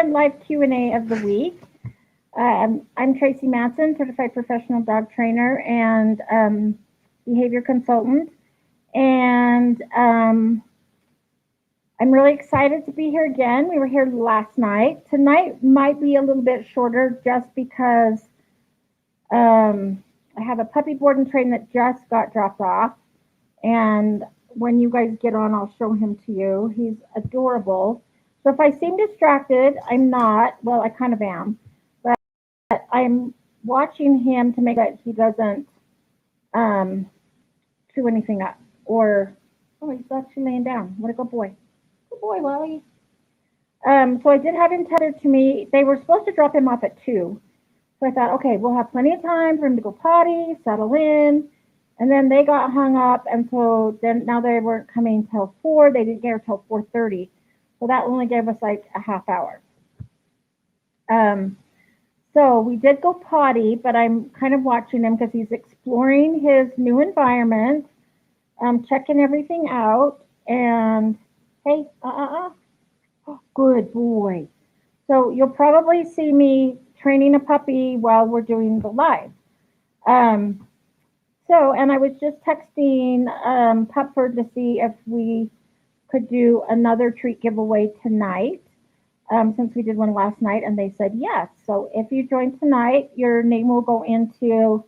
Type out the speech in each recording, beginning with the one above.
Live Q&A of the week. I'm Tracy Matson, certified professional dog trainer and behavior consultant. And I'm really excited to be here again. We were here last night. Tonight might be a little bit shorter just because I have a puppy board and train that just got dropped off. And when you guys get on, I'll show him to you. He's adorable. So if I seem distracted, I'm not. Well, I kind of am. But I'm watching him to make sure that he doesn't um, chew anything up. Oh, he's actually laying down. What a good boy. Good boy, Wally. So I did have him tethered to me. They were supposed to drop him off at 2. So I thought, okay, we'll have plenty of time for him to go potty, settle in. And then they got hung up, and so then now they weren't coming till 4. They didn't get here till 4:30. So that only gave us like a half hour. So we did go potty, but I'm kind of watching him because he's exploring his new environment, checking everything out. And hey, good boy. So you'll probably see me training a puppy while we're doing the live. And I was just texting Pupford to see if we could do another treat giveaway tonight, since we did one last night, and they said yes. So if you join tonight, your name will go into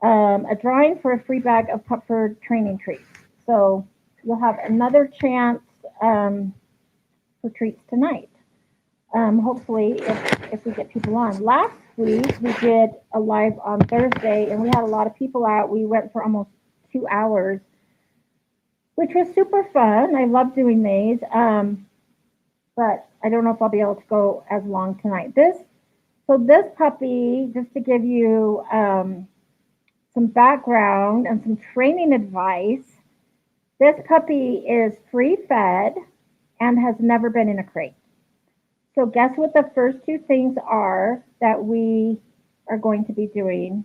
a drawing for a free bag of Pupford training treats. So you'll have another chance for treats tonight. Hopefully, if we get people on. Last week, we did a live on Thursday, and we had a lot of people out. We went for almost 2 hours, which was super fun. I love doing these, but I don't know if I'll be able to go as long tonight. This puppy, just to give you some background and some training advice, this puppy is free fed and has never been in a crate. So guess what the first 2 things are that we are going to be doing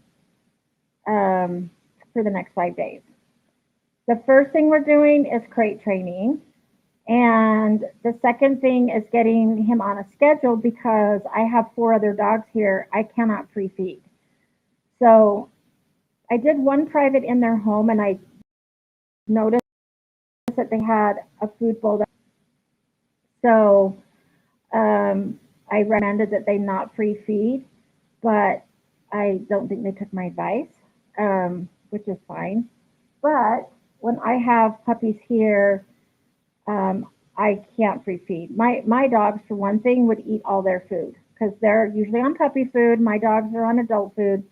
for the next 5 days. The first thing we're doing is crate training. And the second thing is getting him on a schedule because I have 4 other dogs here. I cannot free feed. So I did one private in their home, and I noticed that they had a food bowl. So I recommended that they not free feed, but I don't think they took my advice, which is fine. But when I have puppies here, I can't free feed. My dogs, for one thing, would eat all their food because they're usually on puppy food. My dogs are on adult food,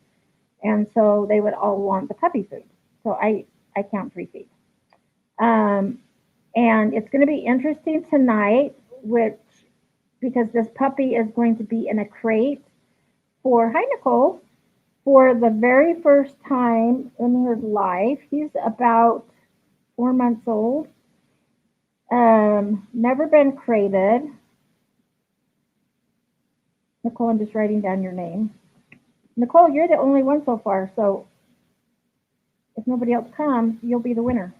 and so they would all want the puppy food. So I can't free feed. And it's going to be interesting tonight, because this puppy is going to be in a crate hi Nicole, for the very first time in his life. He's about 4 months old. Never been crated. Nicole, I'm just writing down your name. Nicole, you're the only one so far, so if nobody else comes, you'll be the winner.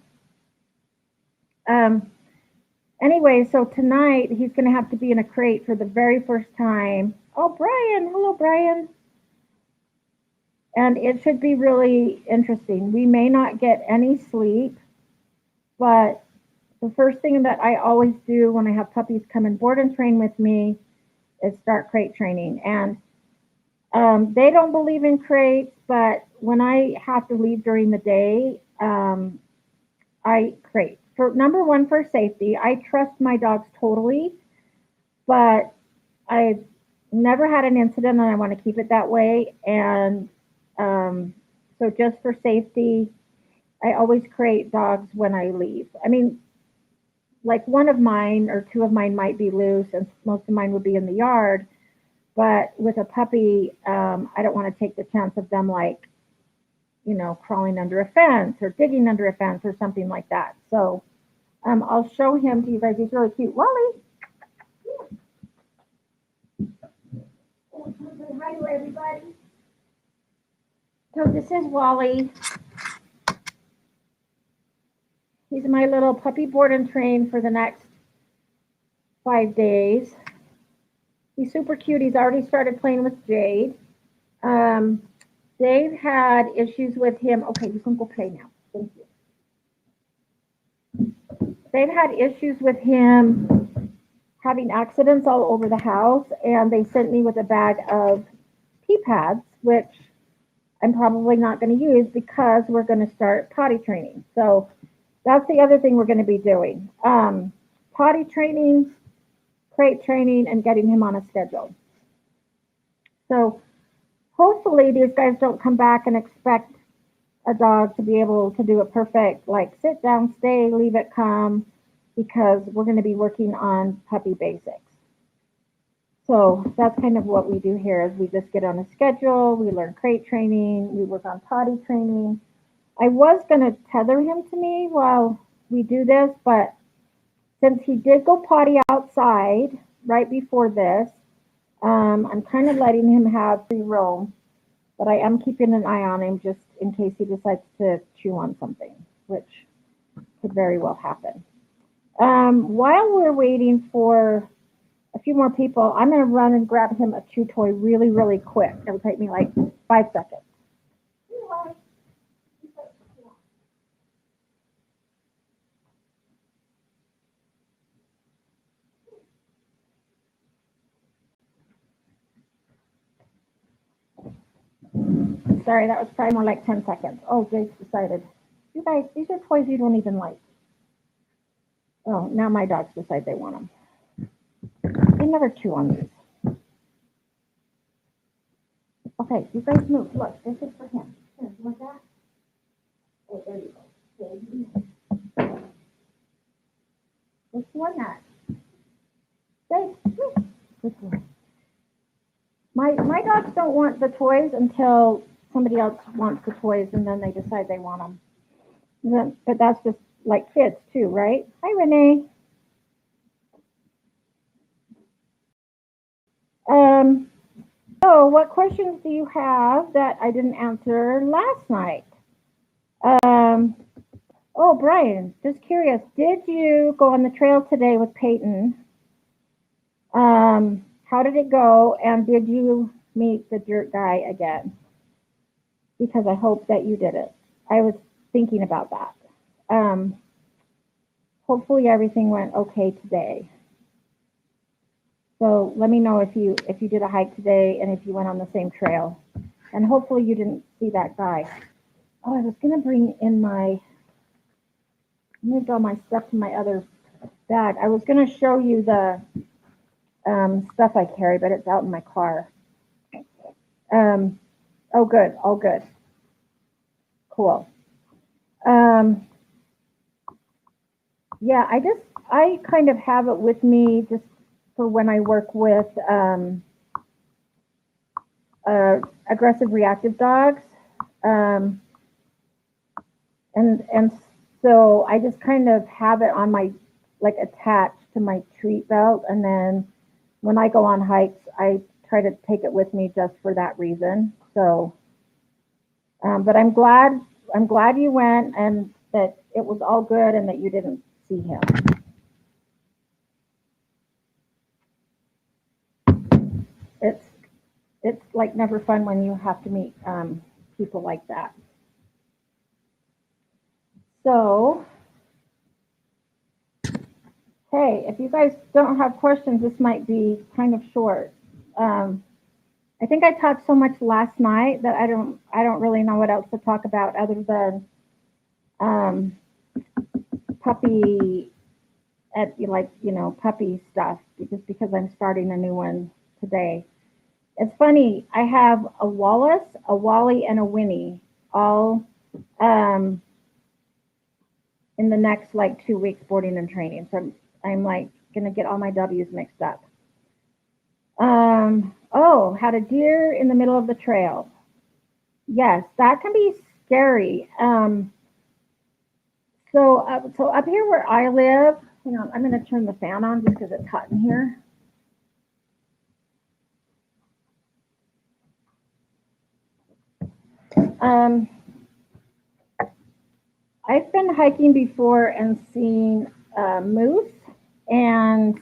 Anyway, so tonight he's going to have to be in a crate for the very first time. Oh, Brian. Hello, Brian. And it should be really interesting. We may not get any sleep, but the first thing that I always do when I have puppies come and board and train with me is start crate training. And they don't believe in crates, but when I have to leave during the day, I crate. For number one, for safety, I trust my dogs totally, but I've never had an incident, and I want to keep it that way. And so just for safety, I always crate dogs when I leave. I mean, like one of mine or 2 of mine might be loose, and most of mine would be in the yard. But with a puppy, I don't want to take the chance of them, like, crawling under a fence or digging under a fence or something like that. So I'll show him to you guys. He's really cute. Wally. Hi to everybody. So this is Wally. He's my little puppy board and train for the next 5 days. He's super cute. He's already started playing with Jade. Um, they've had issues with him. Okay, you can go play now. Thank you. They've had issues with him having accidents all over the house, and they sent me with a bag of pee pads, which I'm probably not going to use because we're going to start potty training. So that's the other thing we're going to be doing. Potty training, crate training, and getting him on a schedule. So hopefully these guys don't come back and expect a dog to be able to do it perfect, like sit down, stay, leave it, come, because we're going to be working on puppy basics. So that's kind of what we do here is we just get on a schedule, we learn crate training, we work on potty training. I was going to tether him to me while we do this, but since he did go potty outside right before this, I'm kind of letting him have free roam, but I am keeping an eye on him just in case he decides to chew on something, which could very well happen. While we're waiting for a few more people, I'm going to run and grab him a chew toy really, really quick. It'll take me like 5 seconds. Sorry, that was probably more like 10 seconds. Oh, Jake's decided. You guys, these are toys you don't even like. Oh, now my dogs decide they want them. They never chew on these. Okay, you guys move. Look, this is for him. Here, you want that? Oh, there you go. Okay. Let's run that. Jake, good boy. My dogs don't want the toys until somebody else wants the toys, and then they decide they want them. But that's just like kids too, right? Hi, Renee. So what questions do you have that I didn't answer last night? Oh, Brian, just curious, did you go on the trail today with Peyton? How did it go? And did you meet the dirt guy again? Because I hope that you did it. I was thinking about that. Hopefully everything went okay today. So let me know if you did a hike today and if you went on the same trail. And hopefully you didn't see that guy. Oh, I was going to bring in I moved all my stuff to my other bag. I was going to show you the stuff I carry, but it's out in my car. Oh, good. All good. Cool. Yeah, I kind of have it with me just for when I work with aggressive reactive dogs. And so I just kind of have it on my, like attached to my treat belt. And then when I go on hikes, I try to take it with me just for that reason. So, but I'm glad you went and that it was all good and that you didn't see him. It's like never fun when you have to meet people like that. So, hey, if you guys don't have questions, this might be kind of short. I think I talked so much last night that I don't really know what else to talk about other than puppy puppy stuff, just because I'm starting a new one today. It's funny, I have a Wallace, a Wally, and a Winnie all in the next like 2 weeks boarding and training. So I'm like gonna get all my W's mixed up. Oh, had a deer in the middle of the trail. Yes, that can be scary. So up here where I live, hang on, I'm going to turn the fan on just because it's hot in here. I've been hiking before and seen moose, and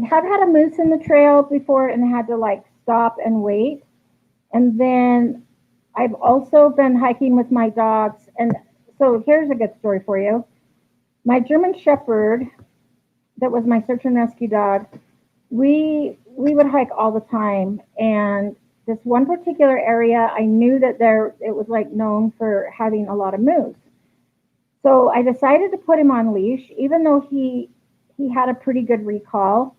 have had a moose in the trail before and had to like stop and wait. And then I've also been hiking with my dogs. And so here's a good story for you. My German Shepherd, that was my search and rescue dog, we would hike all the time. And this one particular area, I knew that there it was like known for having a lot of moose. So I decided to put him on leash, even though he had a pretty good recall.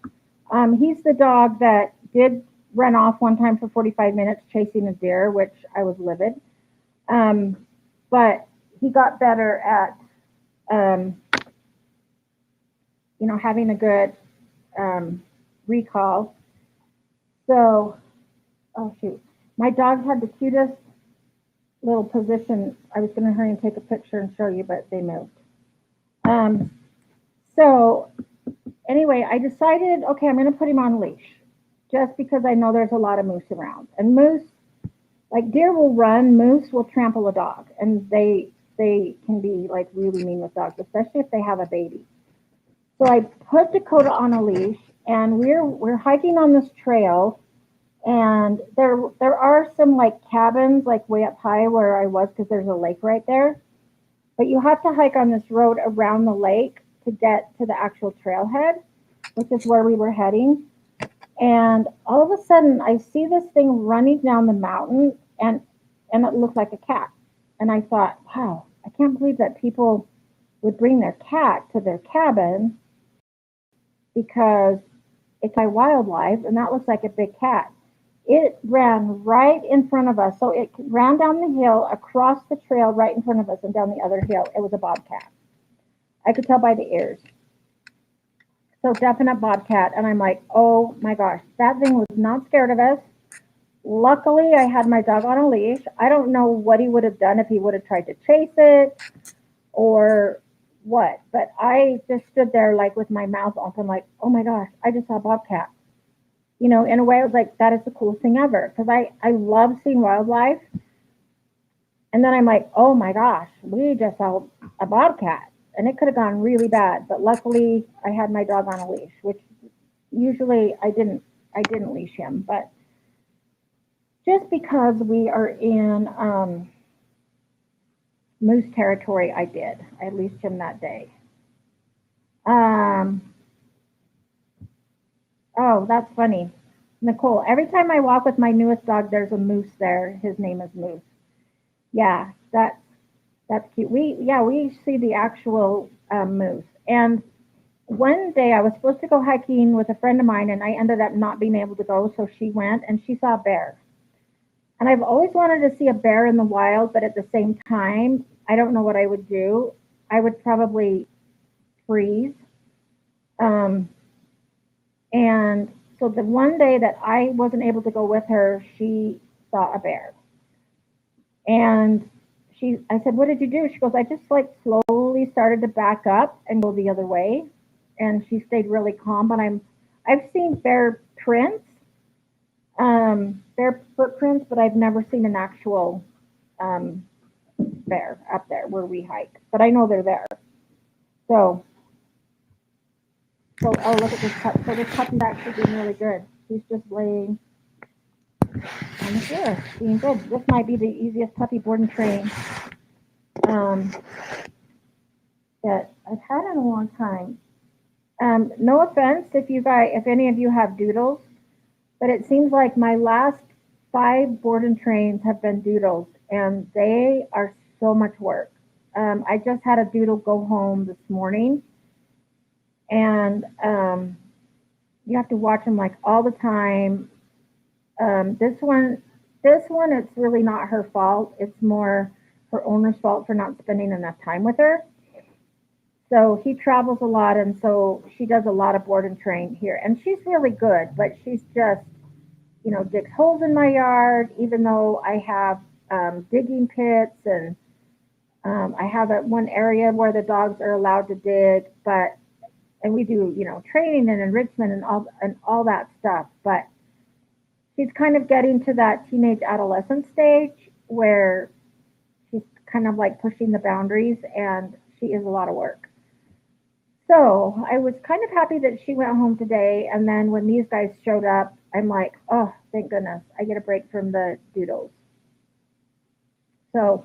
He's the dog that did run off one time for 45 minutes chasing a deer, which I was livid. Um, but he got better at, um, having a good recall. So, oh shoot, my dogs had the cutest little position. I was going to hurry and take a picture and show you, but they moved. Um, so anyway, I decided, okay, I'm going to put him on leash just because I know there's a lot of moose around. And moose, like deer will run, moose will trample a dog, and they can be like really mean with dogs, especially if they have a baby. So I put Dakota on a leash, and we're hiking on this trail, and there are some like cabins like way up high where I was because there's a lake right there. But you have to hike on this road around the lake to get to the actual trailhead, which is where we were heading. And all of a sudden, I see this thing running down the mountain, and it looked like a cat. And I thought, wow, I can't believe that people would bring their cat to their cabin because it's by wildlife, and that looks like a big cat. It ran right in front of us. So it ran down the hill, across the trail, right in front of us, and down the other hill. It was a bobcat. I could tell by the ears. So definite bobcat. And I'm like, oh my gosh, that thing was not scared of us. Luckily, I had my dog on a leash. I don't know what he would have done if he would have tried to chase it or what, but I just stood there like with my mouth open, like, oh my gosh, I just saw a bobcat. In a way, I was like, that is the coolest thing ever because I love seeing wildlife. And then I'm like, oh my gosh, we just saw a bobcat, and it could have gone really bad. But luckily, I had my dog on a leash, which usually I didn't leash him, but just because we are in moose territory, I did. I leashed him that day. Um, oh, that's funny. Nicole, every time I walk with my newest dog, there's a moose there. His name is Moose. Yeah, that's cute. We see the actual moose. And one day I was supposed to go hiking with a friend of mine, and I ended up not being able to go, so she went and she saw a bear. And I've always wanted to see a bear in the wild, but at the same time, I don't know what I would do. I would probably freeze. Um, and so the one day that I wasn't able to go with her, she saw a bear. And I said, what did you do? She goes, I just like slowly started to back up and go the other way. And she stayed really calm. But I've seen bear prints, bear footprints, but I've never seen an actual bear up there where we hike. But I know they're there. So oh, look at this pup. So this puppy's actually doing really good. He's just laying on the floor, being good. This might be the easiest puppy board and train that I've had in a long time. No offense if any of you have doodles, but it seems like my last 5 board and trains have been doodles, and they are so much work. I just had a doodle go home this morning, and you have to watch them like all the time. This one, it's really not her fault. It's more her owner's fault for not spending enough time with her. So he travels a lot, and so she does a lot of board and train here. And she's really good, but she's just, digs holes in my yard, even though I have digging pits, and I have one area where the dogs are allowed to dig, and we do, training and enrichment and all that stuff. But she's kind of getting to that teenage adolescent stage where she's kind of like pushing the boundaries, and she is a lot of work. So I was kind of happy that she went home today. And then when these guys showed up, I'm like, oh, thank goodness, I get a break from the doodles. So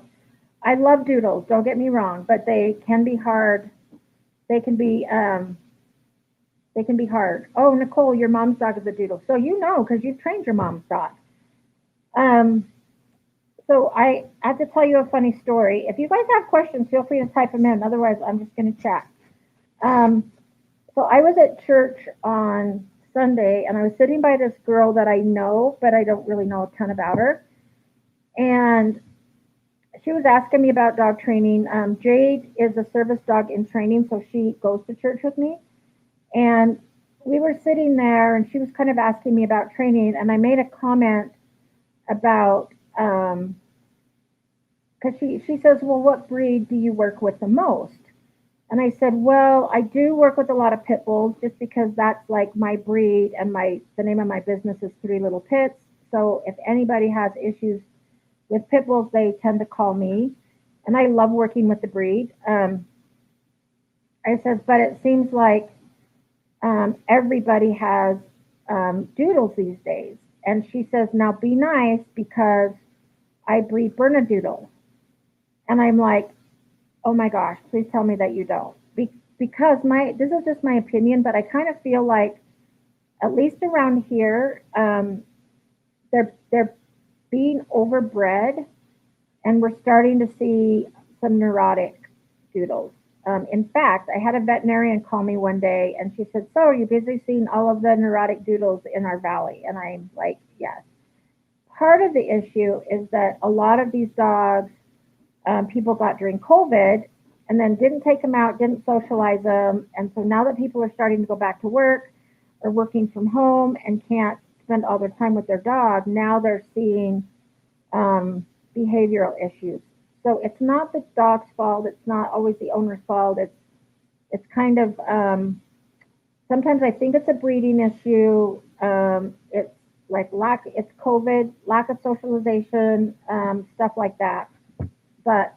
I love doodles, don't get me wrong, but they can be hard. They can be they can be hard. Oh, Nicole, your mom's dog is a doodle. So you know because you've trained your mom's dog. Um, so I have to tell you a funny story. If you guys have questions, feel free to type them in. Otherwise, I'm just going to chat. Um, so I was at church on Sunday, and I was sitting by this girl that I know, but I don't really know a ton about her. And she was asking me about dog training. Jade is a service dog in training, so she goes to church with me. And we were sitting there, and she was kind of asking me about training, and I made a comment about because she says, well, what breed do you work with the most? And I said, well, I do work with a lot of pit bulls just because that's like my breed, and the name of my business is Three Little Pits. So if anybody has issues with pit bulls, they tend to call me, and I love working with the breed. I said, but it seems like everybody has doodles these days. And she says, now be nice because I breed Bernedoodle. And I'm like, oh my gosh, please tell me that you don't. Because this is just my opinion, but I kind of feel like, at least around here, they're being overbred, and we're starting to see some neurotic doodles. In fact, I had a veterinarian call me one day, and she said, "So, are you busy seeing all of the neurotic doodles in our valley?" And I'm like, "Yes." Part of the issue is that a lot of these dogs, people got during COVID, and then didn't take them out, didn't socialize them, and so now that people are starting to go back to work or working from home and can't spend all their time with their dog, now they're seeing behavioral issues. So it's not the dog's fault. It's not always the owner's fault. It's kind of sometimes I think it's a breeding issue. It's like it's COVID, lack of socialization, stuff like that. But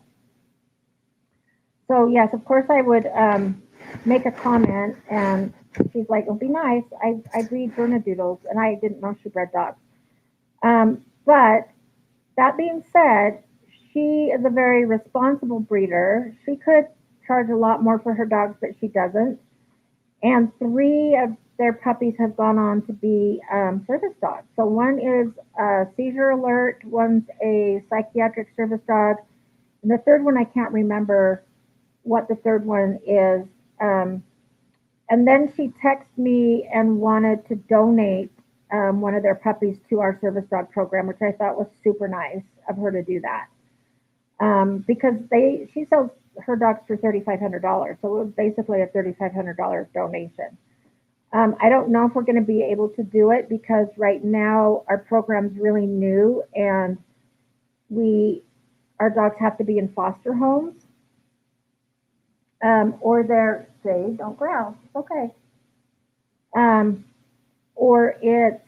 so yes, of course I would make a comment, and she's like, "It'll be nice. I breed Bernedoodles, and I didn't know she bred dogs." But that being said, she is a very responsible breeder. She could charge a lot more for her dogs, but she doesn't. And three of their puppies have gone on to be service dogs. So one is a seizure alert, one's a psychiatric service dog, and the third one I can't remember what the third one is. And then she texted me and wanted to donate one of their puppies to our service dog program, which I thought was super nice of her to do that. Because she sells her dogs for $3,500, so it was basically a $3,500 donation. I don't know if we're going to be able to do it because right now our program's really new, and our dogs have to be in foster homes, or don't growl, it's okay, or it's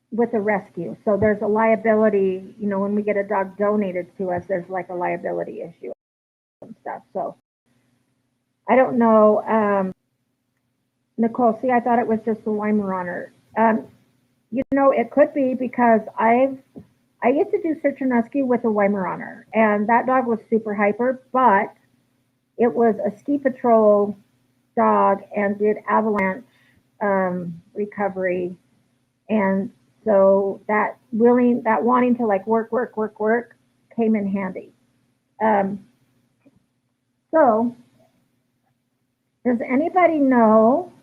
with a rescue. So there's a liability, when we get a dog donated to us, there's like a liability issue and stuff. So I don't know. Nicole, see, I thought it was just the Weimaraner. It could be because I used to do search and rescue with a Weimaraner, and that dog was super hyper, but it was a ski patrol dog and did avalanche recovery, and so that wanting to like work came in handy. So does anybody know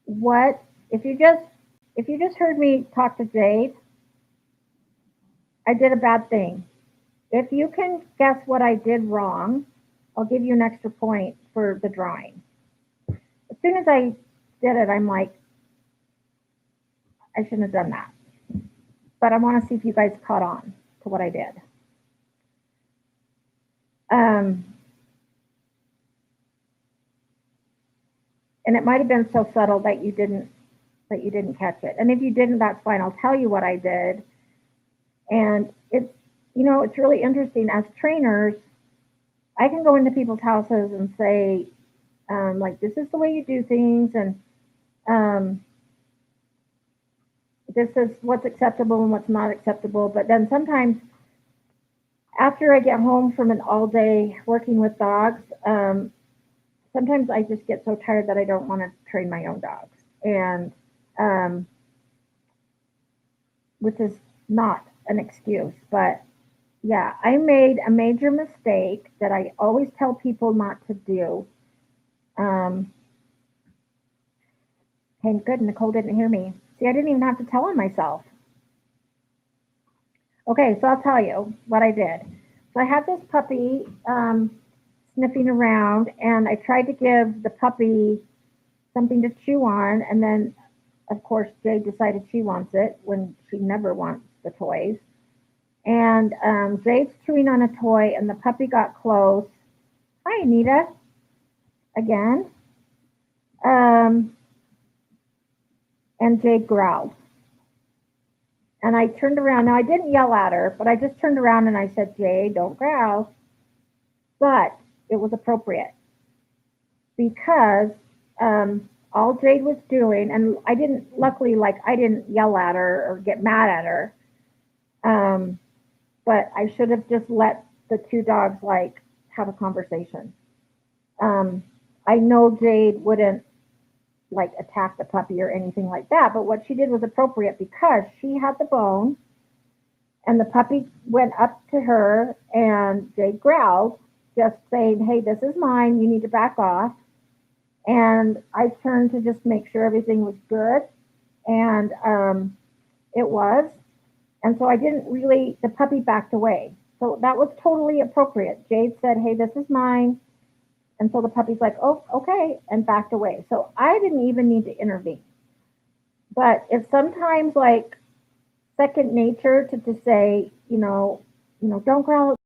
what if you just heard me talk to Jade? I did a bad thing. If you can guess what I did wrong, I'll give you an extra point for the drawing. As soon as I did it, I'm like, I shouldn't have done that. But I want to see if you guys caught on to what I did. And it might have been so subtle that you didn't catch it. And if you didn't, that's fine. I'll tell you what I did. And it's really interesting as trainers. I can go into people's houses and say, like, this is the way you do things, and um, this is what's acceptable and what's not acceptable. But then sometimes after I get home from an all day working with dogs, sometimes I just get so tired that I don't want to train my own dogs. And um, which is not an excuse, but yeah, I made a major mistake that I always tell people not to do. Um, hey, good, Nicole didn't hear me. See, I didn't even have to tell on myself. Okay, so I'll tell you what I did. So I had this puppy sniffing around, and I tried to give the puppy something to chew on, and then, of course, Jade decided she wants it when she never wants the toys. And Jade's chewing on a toy, and the puppy got close. Hi, Anita, again. Um, and Jade growled. And I turned around. Now, I didn't yell at her, but I just turned around and I said, Jade, don't growl. But it was appropriate because all Jade was doing, and I didn't, luckily, like, I didn't yell at her or get mad at her. Um, but I should have just let the two dogs, like, have a conversation. Um, I know Jade wouldn't like attack the puppy or anything like that, but what she did was appropriate because she had the bone and the puppy went up to her and Jade growled, just saying, hey, this is mine, you need to back off. And I turned to just make sure everything was good, and it was. And so I didn't really, the puppy backed away. So that was totally appropriate. Jade said, hey, this is mine. And so the puppy's like, oh, okay, and backed away. So I didn't even need to intervene. But it's sometimes like second nature to just say, don't growl at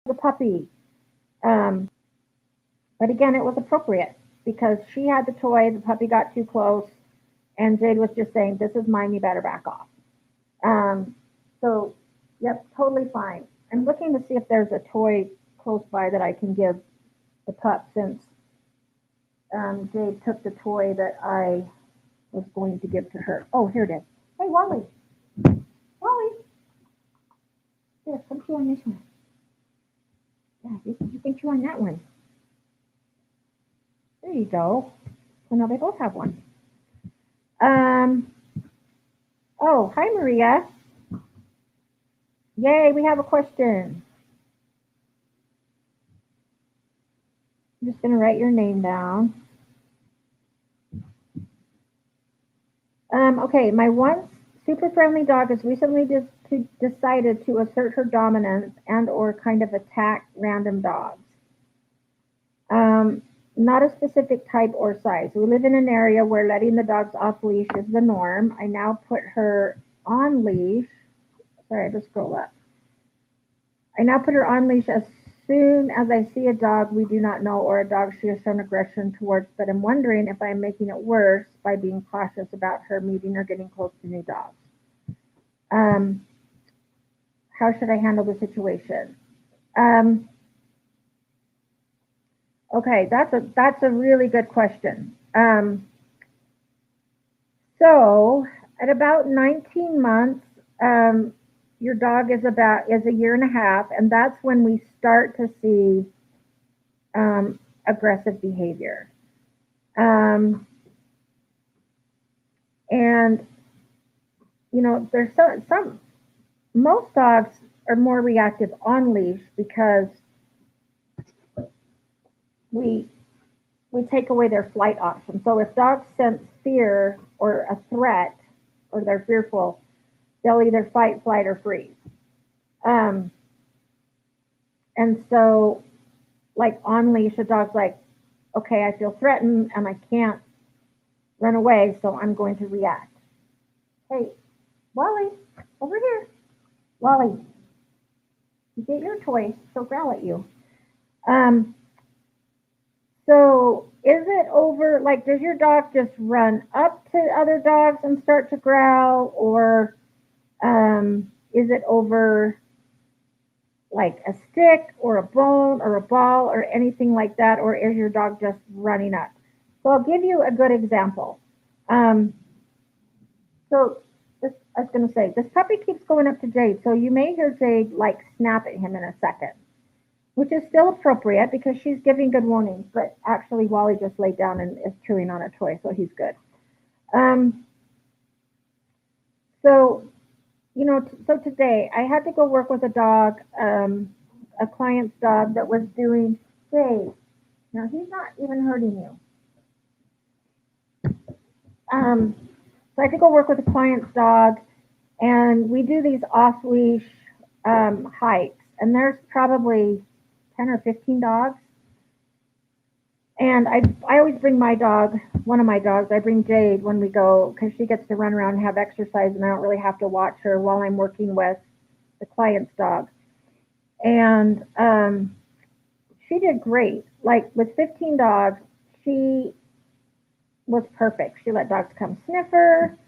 the puppy. Um, but again, it was appropriate because she had the toy, the puppy got too close, and Jade was just saying, this is mine, you better back off. Um, so, yep, totally fine. I'm looking to see if there's a toy close by that I can give the pup since Jade took the toy that I was going to give to her. Oh, here it is. Hey, Wally. Wally. Here, come chew on this one. Yeah, you can chew on that one. There you go. So now they both have one. Um. Oh, hi, Maria. Yay, we have a question. I'm just going to write your name down. Okay, my once super friendly dog has recently decided to assert her dominance and or kind of attack random dogs. Not a specific type or size. We live in an area where letting the dogs off leash is the norm. I now put her on leash. Sorry, I just scroll up. I now put her on leash as soon as I see a dog we do not know or a dog she has shown aggression towards, but I'm wondering if I'm making it worse by being cautious about her meeting or getting close to new dogs. Um, how should I handle the situation? Um, okay, that's a really good question. So at about 19 months, your dog is a year and a half, and that's when we start to see aggressive behavior. And there's some most dogs are more reactive on leash because we we take away their flight option. So if dogs sense fear or a threat or they're fearful, they'll either fight, flight, or freeze. Um, and so, like on leash, a dog's like, okay, I feel threatened and I can't run away, so I'm going to react. Hey, Wally, over here. Wally, you get your toy, she'll growl at you. Um, so is it over, like, does your dog just run up to other dogs and start to growl, or is it over like a stick or a bone or a ball or anything like that, or is your dog just running up? So I'll give you a good example. Um, so this, I was going to say, this puppy keeps going up to Jade, so you may hear Jade like snap at him in a second, which is still appropriate because she's giving good warnings. But actually, Wally just laid down and is chewing on a toy, so he's good. Um, so so today I had to go work with a dog, a client's dog that was doing Jade. Now he's not even hurting you. Um, so I had to go work with a client's dog, and we do these off leash hikes, and there's probably 10 or 15 dogs. And I always bring my dog, one of my dogs, I bring Jade when we go because she gets to run around and have exercise, and I don't really have to watch her while I'm working with the client's dog. And she did great. Like with 15 dogs, she was perfect. She let dogs come sniff her.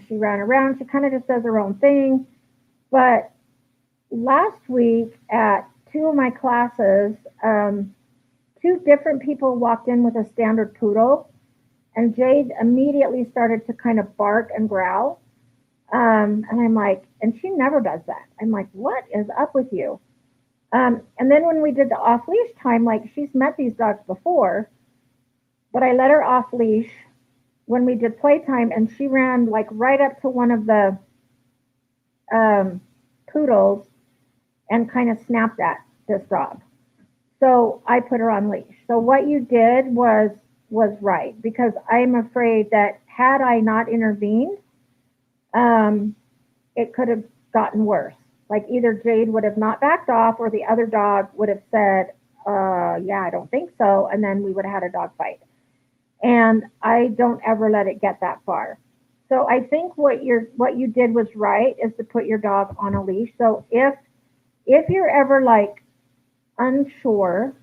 She ran around. She kind of just does her own thing. But last week at two of my classes, two different people walked in with a standard poodle, and Jade immediately started to kind of bark and growl. And I'm like, and she never does that. I'm like, what is up with you? And then when we did the off leash time, like she's met these dogs before, but I let her off leash when we did playtime, and she ran like right up to one of the um, poodles and kind of snapped at this dog. So I put her on leash. So what you did was right, because I'm afraid that had I not intervened, um, it could have gotten worse. Like either Jade would have not backed off, or the other dog would have said, "Yeah, I don't think so," and then we would have had a dog fight. And I don't ever let it get that far. So I think what you did was right, is to put your dog on a leash. So if you're ever like unsure,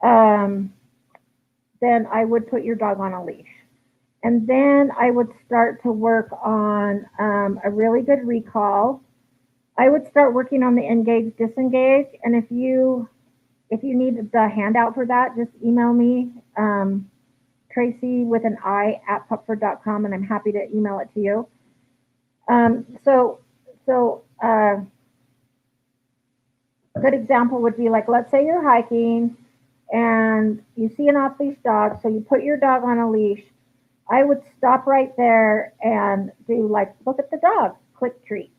um, then I would put your dog on a leash. And then I would start to work on a really good recall. I would start working on the engage disengage. And if you need the handout for that, just email me, Tracy with an I at pupford.com, and I'm happy to email it to you. So a good example would be like, let's say you're hiking and you see an off leash dog, so you put your dog on a leash. I would stop right there and do like, look at the dog, click treat.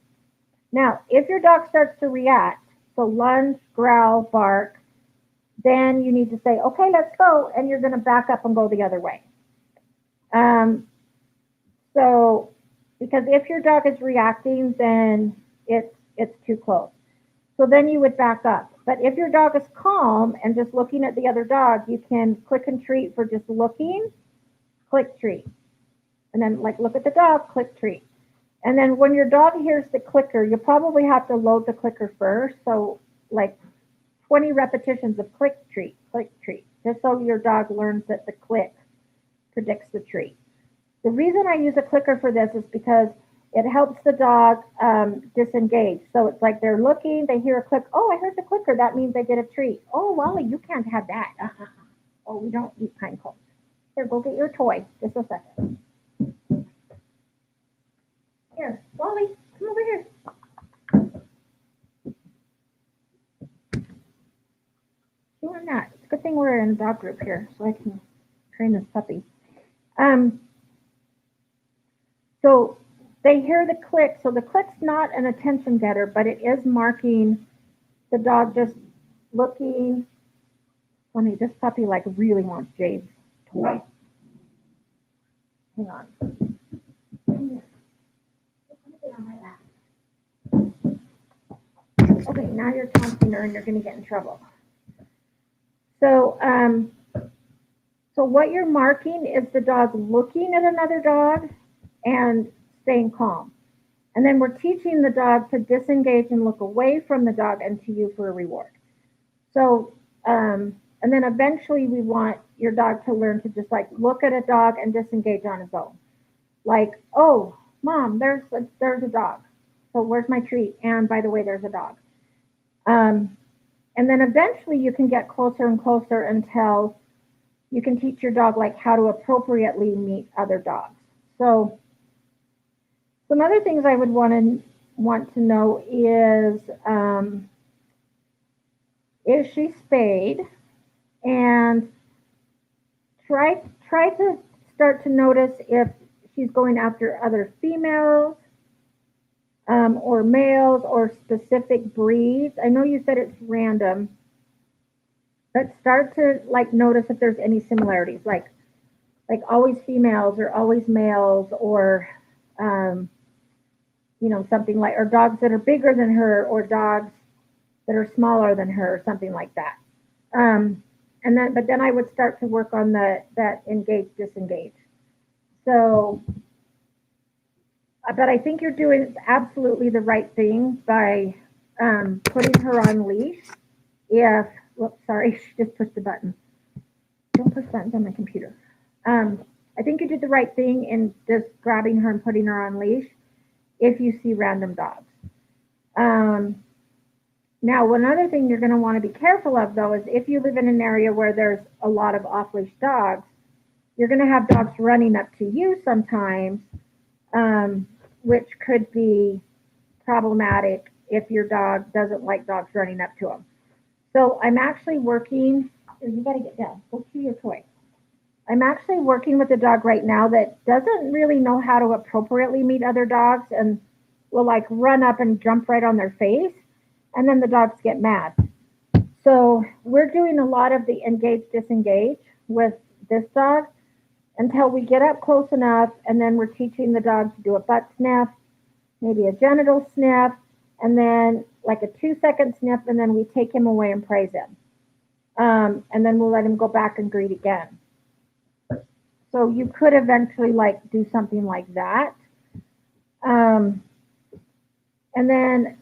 Now, if your dog starts to react, so lunge, growl, bark, then you need to say, okay, let's go, and you're going to back up and go the other way. Um, so, because if your dog is reacting, then it's too close. So then you would back up. But if your dog is calm and just looking at the other dog, you can click and treat for just looking, click treat. And then like look at the dog, click treat. And then when your dog hears the clicker, you probably have to load the clicker first. So like 20 repetitions of click treat, just so your dog learns that the click predicts the treat. The reason I use a clicker for this is because it helps the dog disengage. So it's like they're looking, they hear a click. Oh, I heard the clicker. That means they get a treat. Oh, Wally, you can't have that. Oh, we don't eat pine cones. Here, go get your toy. Just a second. Here, Wally, come over here. Doing that. It's a good thing we're in a dog group here, so I can train this puppy. So they hear the click. So the click's not an attention getter, but it is marking the dog just looking. Funny, this puppy like really wants Jade's toy. Hang on. Okay, now you're taunting her and you're going to get in trouble. So, so what you're marking is the dog looking at another dog and staying calm. And then we're teaching the dog to disengage and look away from the dog and to you for a reward. So, and then eventually we want your dog to learn to just like look at a dog and disengage on his own. Like, oh, mom, there's a dog. So where's my treat? And by the way, there's a dog. And then eventually you can get closer and closer until you can teach your dog like how to appropriately meet other dogs. So some other things I would want to know is she spayed? And try to start to notice if she's going after other females or males or specific breeds. I know you said it's random, but start to like notice if there's any similarities, like always females or always males, or um, something like, or dogs that are bigger than her or dogs that are smaller than her, or something like that. Um, but then I would start to work on that engage disengage. So, but I think you're doing absolutely the right thing by putting her on leash. If, whoops, sorry, she just pushed the button. Don't push buttons on my computer. I think you did the right thing in just grabbing her and putting her on leash if you see random dogs. Now, one other thing you're going to want to be careful of, though, is if you live in an area where there's a lot of off-leash dogs, you're going to have dogs running up to you sometimes, which could be problematic if your dog doesn't like dogs running up to them. So I'm actually working, you got to get down, go to your toy. I'm actually working with a dog right now that doesn't really know how to appropriately meet other dogs and will like run up and jump right on their face, and then the dogs get mad. So we're doing a lot of the engage disengage with this dog until we get up close enough, and then we're teaching the dog to do a butt sniff, maybe a genital sniff, and then like a 2-second sniff, and then we take him away and praise him. And then we'll let him go back and greet again. So you could eventually like do something like that. And then,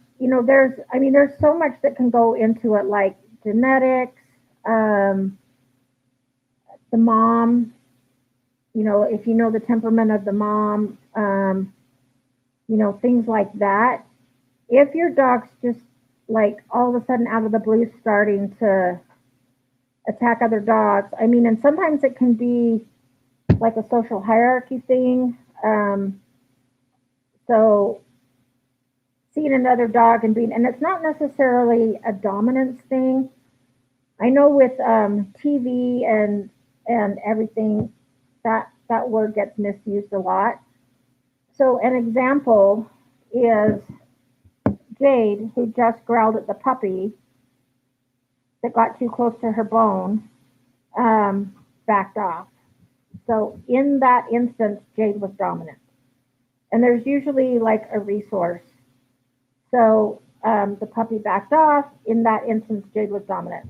there's so much that can go into it, like genetics, the mom, if you know the temperament of the mom, things like that. If your dog's just like all of a sudden out of the blue starting to attack other dogs, and sometimes it can be like a social hierarchy thing. So seeing another dog and it's not necessarily a dominance thing. I know with TV and everything, that word gets misused a lot. So an example is Jade, who just growled at the puppy that got too close to her bone, backed off. So in that instance, Jade was dominant. And there's usually like a resource. So the puppy backed off. In that instance, Jade was dominant.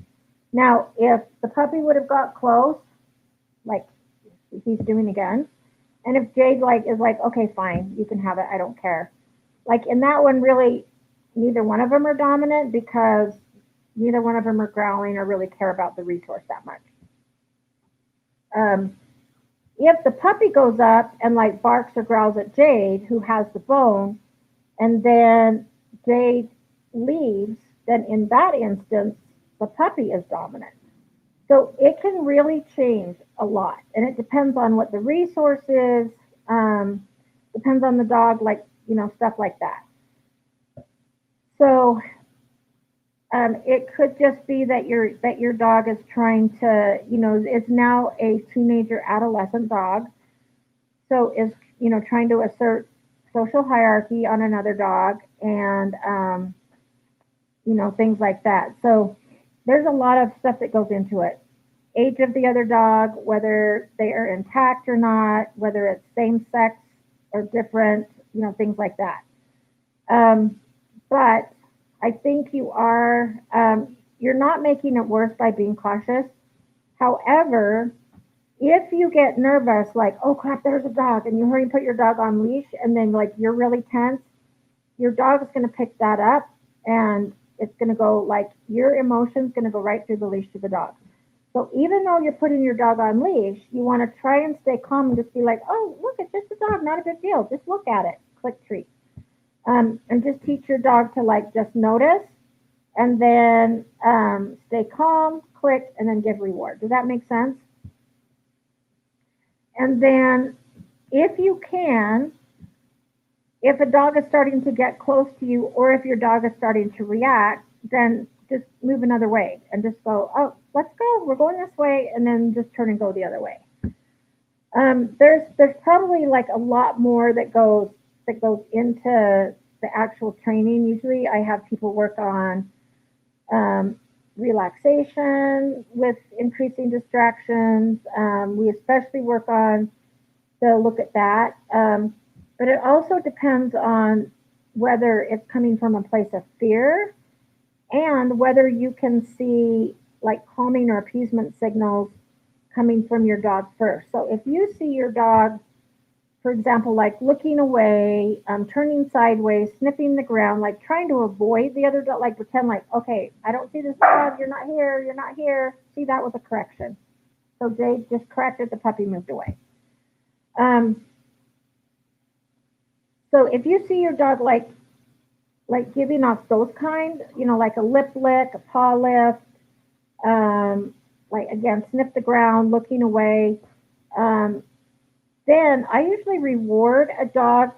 Now, if the puppy would have got close, like he's doing again, and if Jade is like, okay, fine, you can have it, I don't care. Like in that one, really, neither one of them are dominant because neither one of them are growling or really care about the resource that much. If the puppy goes up and like barks or growls at Jade, who has the bone, and then Jade leaves, then in that instance, the puppy is dominant. So it can really change a lot, and it depends on what the resource is, depends on the dog, stuff like that. So it could just be that your dog is trying to, is now a teenager adolescent dog, so is trying to assert social hierarchy on another dog, and things like that. So there's a lot of stuff that goes into it. Age of the other dog, whether they are intact or not, whether it's same sex or different, things like that. But I think you're not making it worse by being cautious. However, if you get nervous, like, oh crap, there's a dog, and you hurry and put your dog on leash, and then like you're really tense, your dog is going to pick that up, and it's going to go like your emotion's going to go right through the leash to the dog. So even though you're putting your dog on leash, you want to try and stay calm and just be like, oh, look, it's just a dog, not a big deal. Just look at it, click treat. And just teach your dog to like just notice and then stay calm, click, and then give reward. Does that make sense? And then if you can, if a dog is starting to get close to you or if your dog is starting to react, then just move another way and just go, oh, let's go. We're going this way, and then just turn and go the other way. There's probably like a lot more that goes into the actual training. Usually, I have people work on um, relaxation with increasing distractions. We especially work on the look at that, but it also depends on whether it's coming from a place of fear and whether you can see like calming or appeasement signals coming from your dog first. So if you see your dog, for example, like looking away, turning sideways, sniffing the ground, like trying to avoid the other dog, like pretend like, okay, I don't see this dog, you're not here, you're not here. See, that was a correction. So Jay just corrected, the puppy moved away. Um, so if you see your dog like giving off those kind, like a lip lick, a paw lift, like again, sniff the ground, looking away, um, then I usually reward a dog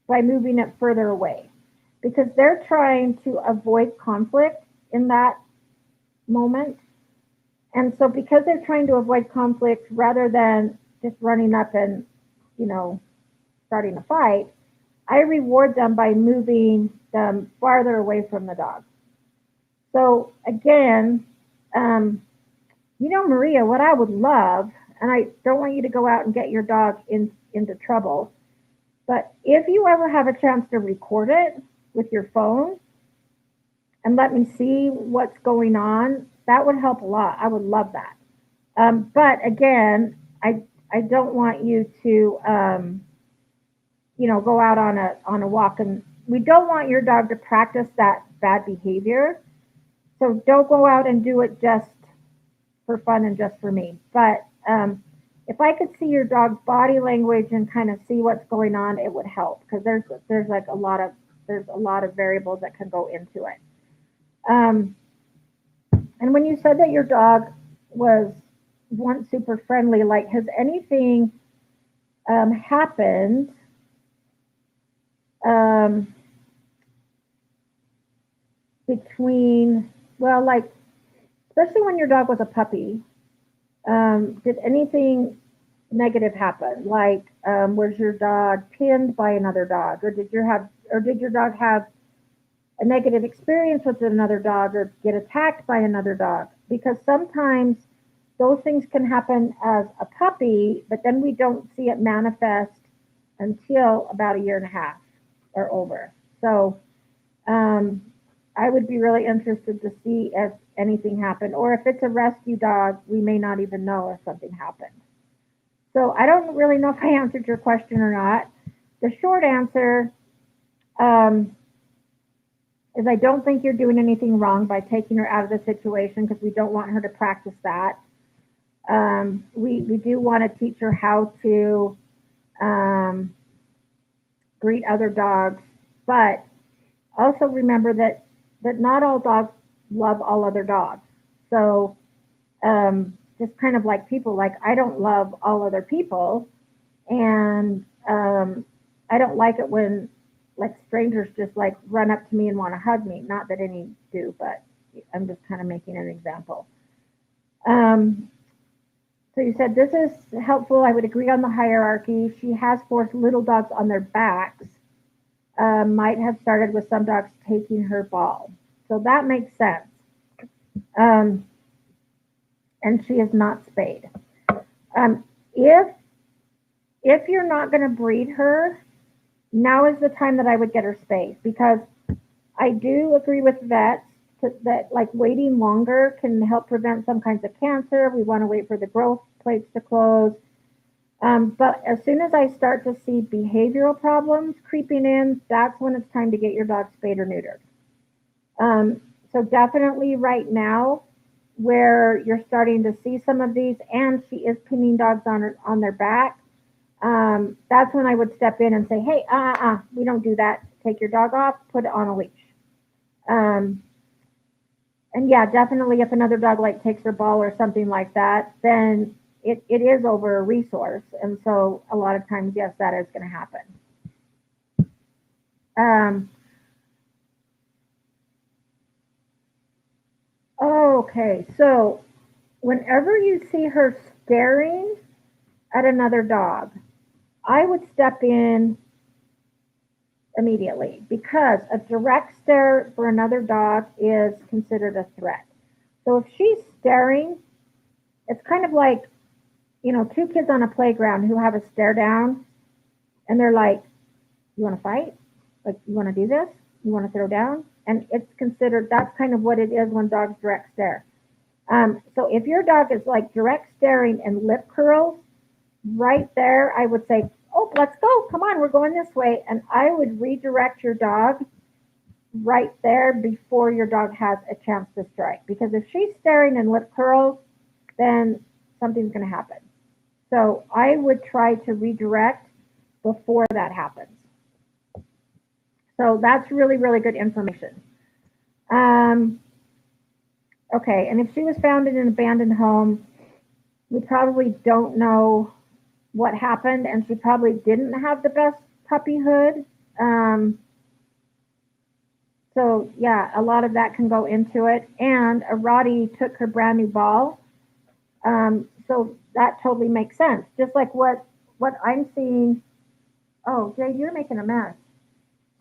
by moving it further away because they're trying to avoid conflict in that moment. And so because they're trying to avoid conflict rather than just running up and, you know, starting a fight, I reward them by moving them farther away from the dog. So again, um, Maria, what I would love, and I don't want you to go out and get your dog into trouble, but if you ever have a chance to record it with your phone and let me see what's going on, that would help a lot. I would love that. But again, I don't want you to go out on a walk, and we don't want your dog to practice that bad behavior. So don't go out and do it just for fun and just for me. But if I could see your dog's body language and kind of see what's going on, it would help because there's like a lot of variables that can go into it. Um, and when you said that your dog was once super friendly, like has anything happened um, between, well, like especially when your dog was a puppy? Did anything negative happen? Like, was your dog pinned by another dog, or did your dog have a negative experience with another dog, or get attacked by another dog? Because sometimes those things can happen as a puppy, but then we don't see it manifest until about a year and a half or over. So um, I would be really interested to see if anything happened, or if it's a rescue dog, we may not even know if something happened. So I don't really know if I answered your question or not. The short answer um, is I don't think you're doing anything wrong by taking her out of the situation because we don't want her to practice that. We do want to teach her how to um, greet other dogs, but also remember that not all dogs love all other dogs. So just kind of like people, like I don't love all other people, and I don't like it when like strangers just like run up to me and want to hug me. Not that any do, but I'm just kind of making an example. Um, so you said this is helpful. I would agree on the hierarchy. She has forced little dogs on their backs. Might have started with some dogs taking her ball. So that makes sense. Um, and she is not spayed. Um, if you're not going to breed her, now is the time that I would get her spayed because I do agree with vets that like waiting longer can help prevent some kinds of cancer. We want to wait for the growth plates to close. But as soon as I start to see behavioral problems creeping in, that's when it's time to get your dog spayed or neutered. So definitely right now, where you're starting to see some of these, and she is pinning dogs on their back, that's when I would step in and say, hey, we don't do that. Take your dog off, put it on a leash. Um, And yeah, definitely if another dog like takes her ball or something like that, then it is over a resource. And so a lot of times, yes, that is going to happen. Um, okay, so whenever you see her staring at another dog, I would step in immediately because a direct stare for another dog is considered a threat. So if she's staring, it's kind of like, two kids on a playground who have a stare down and they're like, you want to fight? Like, you want to do this? You want to throw down? And it's considered, that's kind of what it is when dogs direct stare. So if your dog is like direct staring and lip curls, right there, I would say, oh, let's go. Come on, we're going this way. And I would redirect your dog right there before your dog has a chance to strike. Because if she's staring and lip curls, then something's going to happen. So I would try to redirect before that happens. So that's really, really good information. Um, okay, and if she was found in an abandoned home, we probably don't know what happened, and she probably didn't have the best puppyhood. Um, so yeah, a lot of that can go into it. And a Rottie took her brand new ball, so that totally makes sense. Just like what I'm seeing. Oh, Jade, you're making a mess.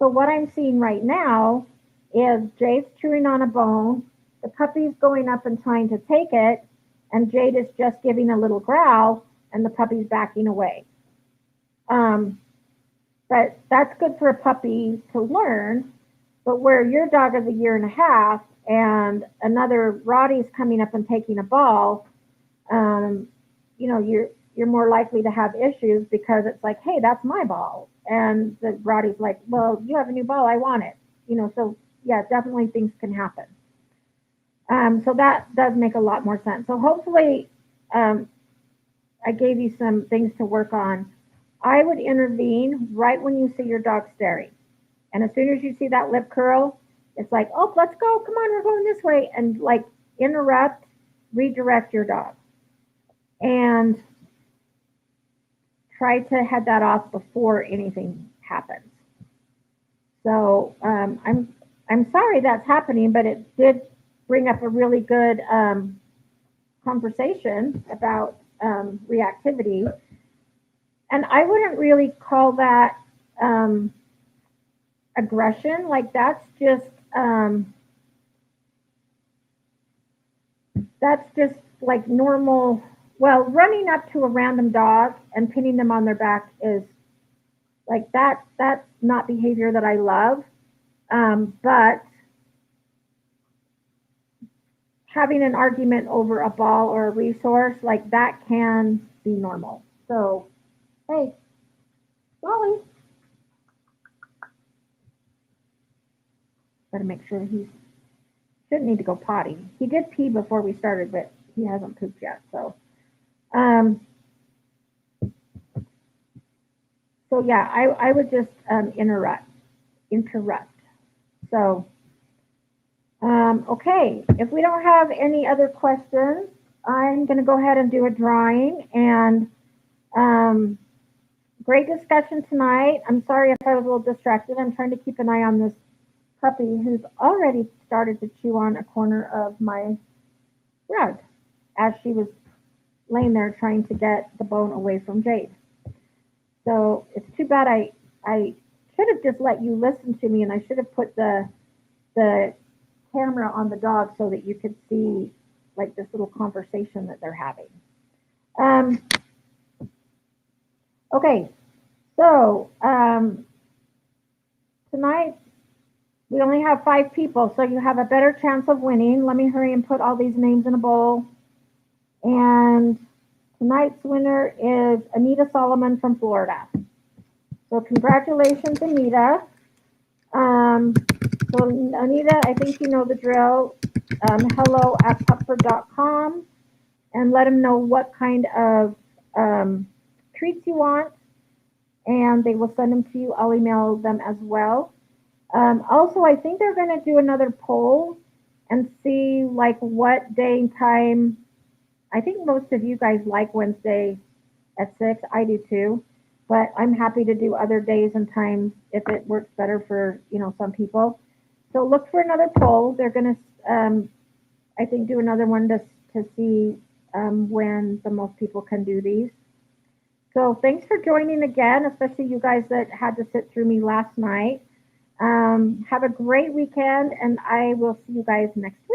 So what I'm seeing right now is Jade's chewing on a bone, the puppy's going up and trying to take it, and Jade is just giving a little growl, and the puppy's backing away. Um, but that's good for a puppy to learn. But where your dog is a year and a half, and another Rottie's coming up and taking a ball, um, you're more likely to have issues because it's like, hey, that's my ball, and the Rottie's like, well, you have a new ball, I want it. So yeah, definitely things can happen. So that does make a lot more sense. So hopefully, um, I gave you some things to work on. I would intervene right when you see your dog staring. And as soon as you see that lip curl, it's like, oh, let's go. Come on, we're going this way. And like interrupt, redirect your dog. And try to head that off before anything happens. So I'm sorry that's happening, but it did bring up a really good conversation about reactivity. And I wouldn't really call that aggression. Like that's just like normal. Well, running up to a random dog and pinning them on their back is like that. That's not behavior that I love. But having an argument over a ball or a resource, like that can be normal. So, hey, Wally, gotta make sure he shouldn't need to go potty. He did pee before we started, but he hasn't pooped yet. Um, so yeah, I would just interrupt. So, okay, if we don't have any other questions, I'm going to go ahead and do a drawing. And great discussion tonight. I'm sorry if I was a little distracted. I'm trying to keep an eye on this puppy who's already started to chew on a corner of my rug as she was laying there trying to get the bone away from Jade. So it's too bad I should have just let you listen to me, and I should have put the camera on the dog so that you could see like this little conversation that they're having. Um, okay, so tonight we only have 5 people, so you have a better chance of winning. Let me hurry and put all these names in a bowl. And tonight's winner is Anita Solomon from Florida. So congratulations, Anita. So Anita, I think you know the drill. Hello@pupford.com and let them know what kind of treats you want, and they will send them to you. I'll email them as well. Also, I think they're going to do another poll, and see like what day and time. I think most of you guys like Wednesday at 6. I do too, but I'm happy to do other days and times if it works better for some people. So look for another poll. They're gonna, I think, do another one to see when the most people can do these. So thanks for joining again, especially you guys that had to sit through me last night. Have a great weekend, and I will see you guys next week.